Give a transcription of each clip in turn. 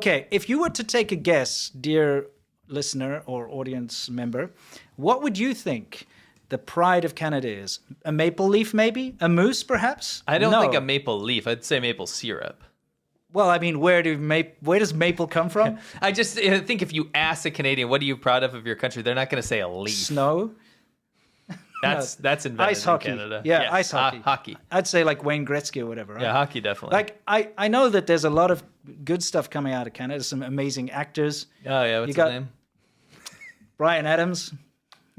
Okay, if you were to take a guess, dear listener or audience member, what would you think the pride of Canada is? A maple leaf, maybe? A moose, perhaps? I don't think a maple leaf. I'd say maple syrup. Well, I mean, where does maple come from? I think if you ask a Canadian, what are you proud of your country, they're not going to say a leaf. Snow? That's invented ice hockey. in Canada. Yeah, yes. ice hockey. Hockey. I'd say like Wayne Gretzky or whatever. Right? Yeah, hockey definitely. Like I know that there's a lot of good stuff coming out of Canada. Some amazing actors. Oh yeah, what's his name? Bryan Adams.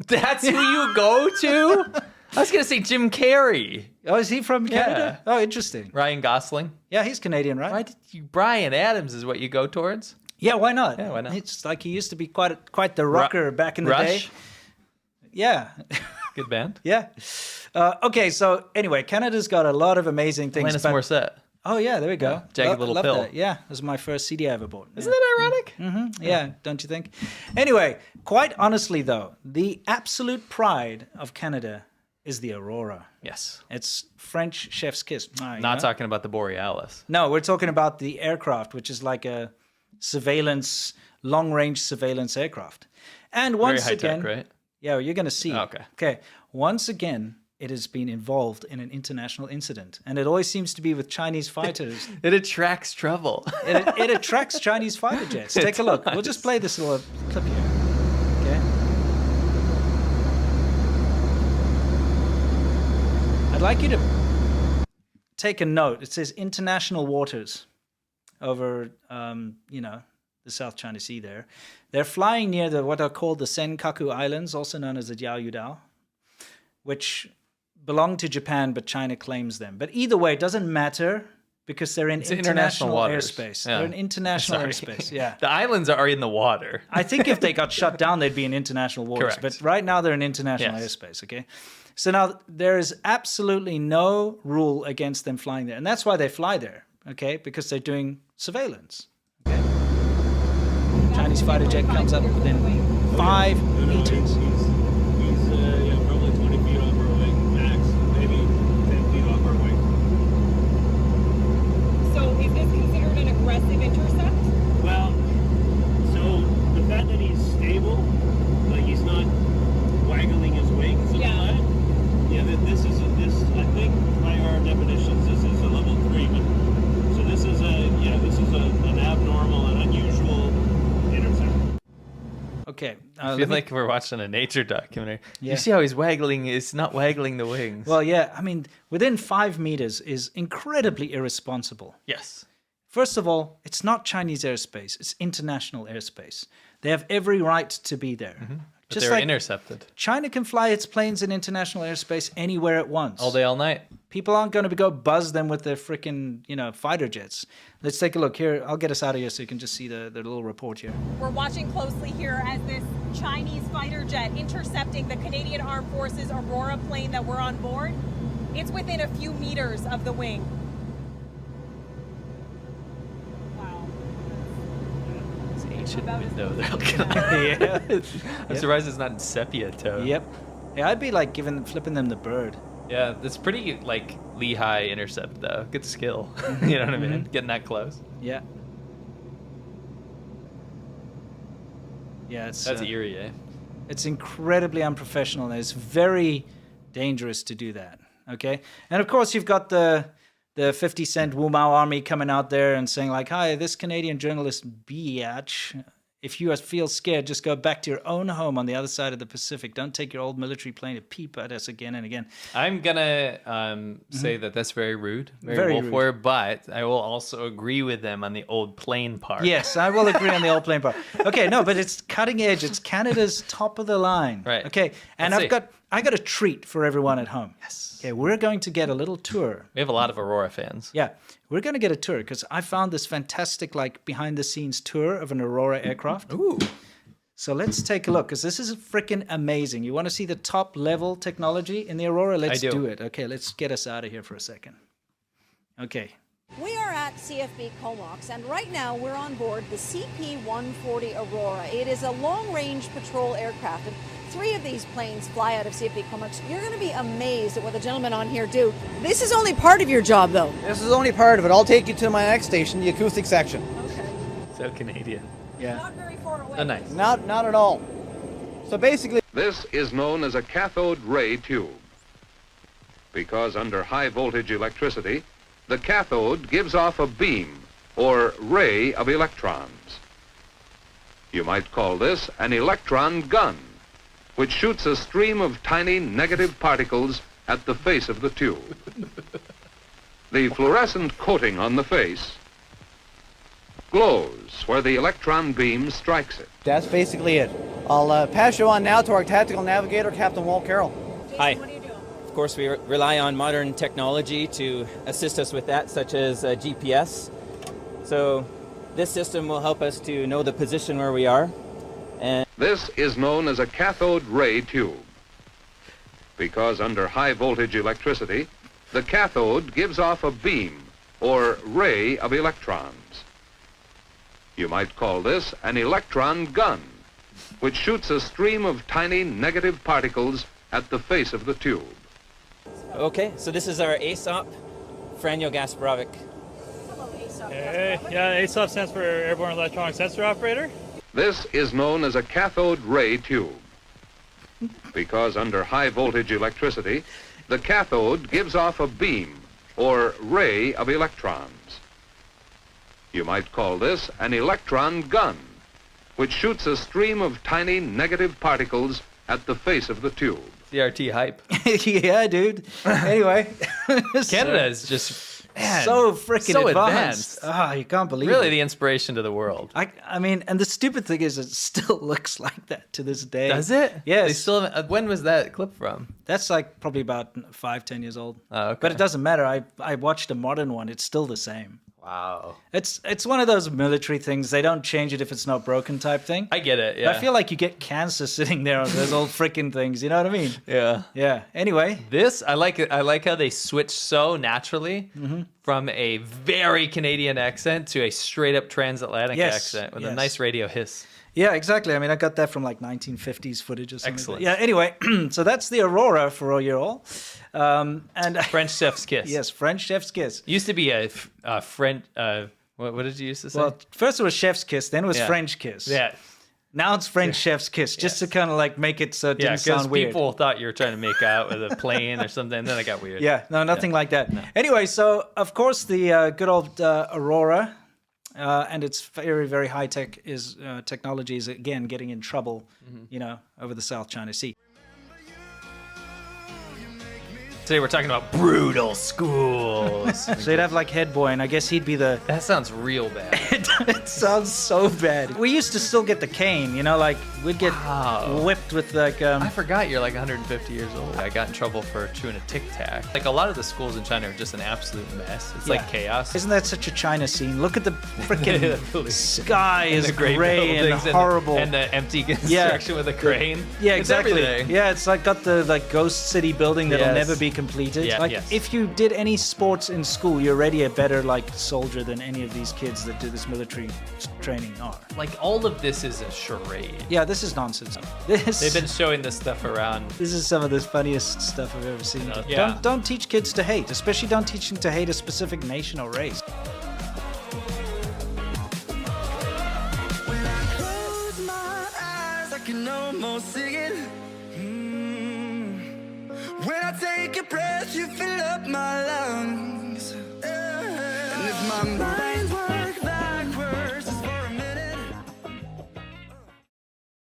That's who you go to? I was gonna say Jim Carrey. Oh, is he from Canada? Yeah. Oh, interesting. Ryan Gosling. Yeah, he's Canadian, right? Why did you? Bryan Adams is what you go towards. Yeah, why not? Yeah, why not? It's like he used to be quite the rocker back in the day. Yeah. Good band. Yeah. Okay, so anyway, Canada's got a lot of amazing things. Alanis Morissette. Oh, yeah, there we go. Yeah, Jagged Little love Pill. That. Yeah, it was my first CD I ever bought. Isn't that ironic? Mm-hmm. Yeah, don't you think? Anyway, quite honestly, though, the absolute pride of Canada is the Aurora. Yes. It's French chef's kiss. Not talking about the Borealis. No, we're talking about the aircraft, which is like a surveillance, long-range surveillance aircraft. And once Very high again... tech, right? Yeah, you're going to see. Okay. Okay. Once again, it has been involved in an international incident. And it always seems to be with Chinese fighters. It attracts trouble. It attracts Chinese fighter jets. Take a look. We'll just play this little clip here. Okay. I'd like you to take a note. It says international waters over, the South China Sea there. They're flying near what are called the Senkaku Islands, also known as the Diaoyudao, which belong to Japan, but China claims them. But either way, it doesn't matter because they're in international airspace. Yeah. They're in international airspace, yeah. The islands are in the water. I think if they got shut down, they'd be in international waters. Correct. But right now, they're in international airspace, okay? So now there is absolutely no rule against them flying there. And that's why they fly there, okay? Because they're doing surveillance. Chinese fighter jet comes up within 5 meters. He's probably 20 feet off our wing, max, maybe 10 feet off our wing. So is this considered an aggressive intercept? Well, so the fact that he's stable, like he's not waggling his wings and all that, this I think by our definitions this is a level 3, but so this is an abnormal and unusual intercept. Okay. I feel like we're watching a nature documentary. Yeah. You see how he's not waggling the wings. Well, yeah, I mean, within 5 meters is incredibly irresponsible. Yes. First of all, it's not Chinese airspace. It's international airspace. They have every right to be there. Mm-hmm. But Just they're like intercepted. China can fly its planes in international airspace anywhere it wants. All day, all night. People aren't going to go buzz them with their freaking, fighter jets. Let's take a look here. I'll get us out of here so you can just see the little report here. We're watching closely here as this Chinese fighter jet intercepting the Canadian Armed Forces Aurora plane that we're on board. It's within a few meters of the wing. Wow. It's an ancient window they're looking at. Yeah. I'm surprised it's not in sepia tone. Yep. Yeah, I'd be like flipping them the bird. Yeah, that's pretty like Lehigh intercept though. Good skill. You know what I mean? Getting that close. Yeah. Yeah, That's eerie, eh? It's incredibly unprofessional and it's very dangerous to do that. Okay? And of course you've got the 50-cent Wu Mao army coming out there and saying like, hi, this Canadian journalist biatch. If you feel scared, just go back to your own home on the other side of the Pacific. Don't take your old military plane to peep at us again and again. I'm gonna say that that's very rude, Very wolf rude. war, but I will also agree with them on the old plane part. Yes, I will agree on the old plane part. Okay, no, but it's cutting edge. It's Canada's top of the line. Right. Okay, and I got a treat for everyone at home. Yes. Okay, we're going to get a little tour. We have a lot of Aurora fans. Yeah, we're going to get a tour because I found this fantastic behind-the-scenes tour of an Aurora aircraft. Ooh. So let's take a look because this is freaking amazing. You want to see the top-level technology in the Aurora? Let's do it. Okay, let's get us out of here for a second. Okay. We are at CFB Comox, and right now we're on board the CP-140 Aurora. It is a long-range patrol aircraft, and 3 of these planes fly out of CFB Comox. You're going to be amazed at what the gentlemen on here do. This is only part of your job, though. This is only part of it. I'll take you to my next station, the acoustic section. Okay. So Canadian. Yeah. Not very far away. Oh, nice. Not at all. So basically, This is known as a cathode ray tube because under high voltage electricity, the cathode gives off a beam or ray of electrons. You might call this an electron gun, which shoots a stream of tiny negative particles at the face of the tube. The fluorescent coating on the face glows where the electron beam strikes it. that's basically it. I'll pass you on now to our tactical navigator, Captain Walt Carroll. Hi. What are you doing? Of course, we rely on modern technology to assist us with that, such as GPS. So this system will help us to know the position where we are. And This is known as a cathode ray tube because under high voltage electricity, the cathode gives off a beam or ray of electrons. You might call this an electron gun, which shoots a stream of tiny negative particles at the face of the tube. okay, so this is our ASOP, Franjo Gasporovic. Yeah, ASOP stands for Airborne Electronic Sensor Operator. This is known as a cathode ray tube because under high voltage electricity, the cathode gives off a beam or ray of electrons. You might call this an electron gun, which shoots a stream of tiny negative particles at the face of the tube. CRT hype. Yeah, dude. Anyway. Canada is just man, so freaking so advanced. advanced. Ah, you can't believe Really it. the inspiration to the world. I mean, and the stupid thing is it still looks like that to this day. Does it? Yes. They still haven't, when was that clip from? That's like probably about 5-10 years old. Oh, okay. But it doesn't matter. I watched a modern one. It's still the same. Wow. It's one of those military things. They don't change it if it's not broken type thing. I get it, yeah. I feel like you get cancer sitting there on those old freaking things. You know what I mean? Yeah. Yeah. Anyway. This, I like it. I like how they switch so naturally Mm-hmm. from a very Canadian accent to a straight up transatlantic Yes, accent with a yes. nice radio hiss. Yeah, exactly. I mean, I got that from like 1950s footage or something. Excellent. Yeah. Anyway, so that's the Aurora for all you all. And French chef's kiss. yes, French chef's kiss. Used to be a French. What did you used to say? Well, first it was chef's kiss, then it was Yeah. French kiss. yeah. Now it's French chef's kiss, just to kind of like make it so it Yeah, didn't because sound weird. people thought you were trying to make out with a plane or something. Then it got weird. Yeah, no, nothing like that. Anyway, so of course the good old Aurora and its very, very high tech technology is again getting in trouble, over the South China Sea. Today we're talking about brutal schools. So you'd have like Head Boy, and I guess he'd be the. That sounds real bad. It sounds so bad. We used to still get the cane, like we'd get Wow. whipped with like. I forgot you're like 150 years old. I got in trouble for chewing a Tic Tac. Like a lot of the schools in China are just an absolute mess. It's like chaos. Isn't that such a China scene? Look at the freaking sky And is the great gray and buildings horrible. and the empty construction with a crane. Yeah, It's exactly. everything. Yeah, it's like got the like ghost city building that'll Yes. never be completed. Yeah, like yes. if you did any sports in school, you're already a better like soldier than any of these kids that do this military training are. Like all of this is a charade. Yeah, this is nonsense. They've been showing this stuff around. This is some of the funniest stuff I've ever seen. Yeah. Don't teach kids to hate, especially don't teach them to hate a specific nation or race. Close my eyes, I can almost see it. When I take a breath, you fill up my life.